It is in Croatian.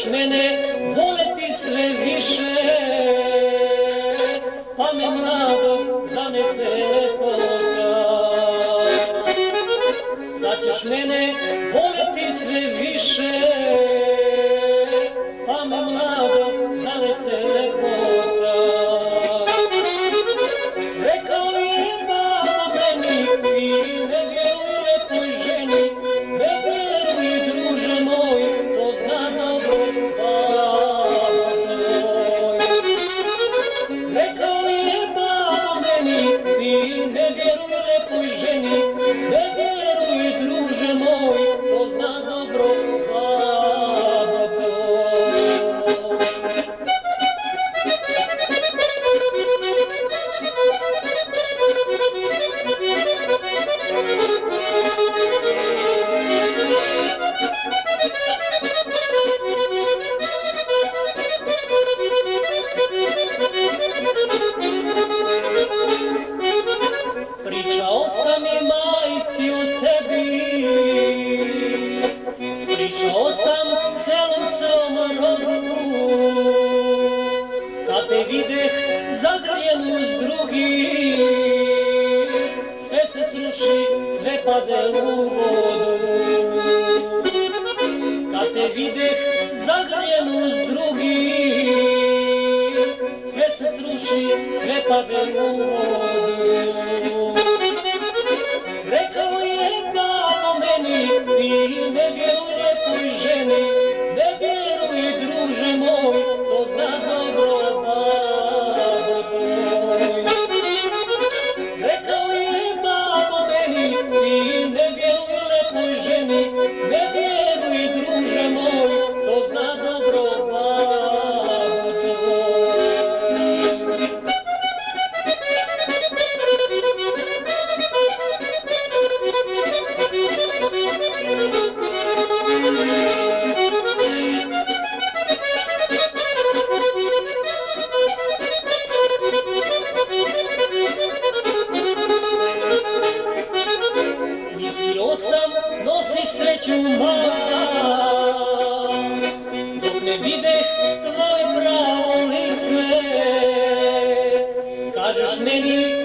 ćeš mene voleti sve više, pa me mlado zanese lepota. Da ćeš mene voleti sve više, pa me mlado zanese lepota. Rekao je baba meni, ti ne vjeruj lepoj ženi, ne vjeruj druže moj, to zna dobro baba tvoj. Rekao je baba meni, ti ne vjeruj lepoj ženi, ne vjeruj druže moj, to zna dobro baba tvoj. Pričao sam i majci o tebi, pričao sam celom svom rodu, kad te videh zagrljenu s drugim, sve se sruši, sve pade u vodu. Kad te videh zagrljenu s drugim, sve se sruši, sve pade u vodu. Rekao je babo meni, ti ne vjeruj lepoj ženi, ne vjeruj druže moj, to zna dobro babo tvoj. Rekao je babo meni, ti ne vjeruj lepoj ženi, ne vjeruj druže moj, to zna dobro babo tvoj. Mislio sam nosiš sreću mala, dok ne videh tvoje pravo lice. Kažeš meni